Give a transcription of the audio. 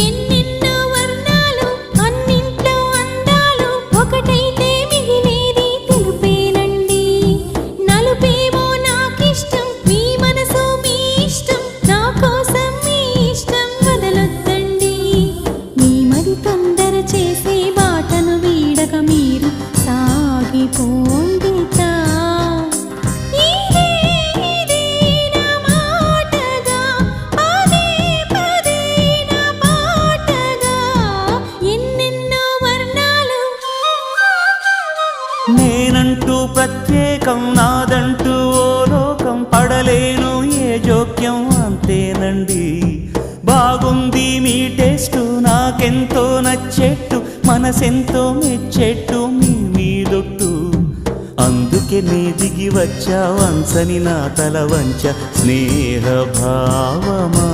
ఎన్నెన్నో వర్ణాలు అన్నింట్లో అందాలు ఒకటైతే మిగిలేది తెలుపేనండి. నలుపేమో నాకిష్టం, మీ మనసు మీ ఇష్టం, నా కోసం మీ ఇష్టం వదలొద్దండి. మీ మరి తొందర చేసే బాటను వీడక మీరు సాగిపోండితా. నేనంటూ ప్రత్యేకం, నాదంటూ ఓ లోకం, పడలేను ఏ జోక్యం అంతేనండి. బాగుంది మీ టేస్టు, నాకెంతో నచ్చేట్టు, మనసెంతో మెచ్చేట్టు మీ మీదొట్టు. అందుకే నే దిగి వచ్చా వంచని నా తల వంచ స్నేహ భావమా.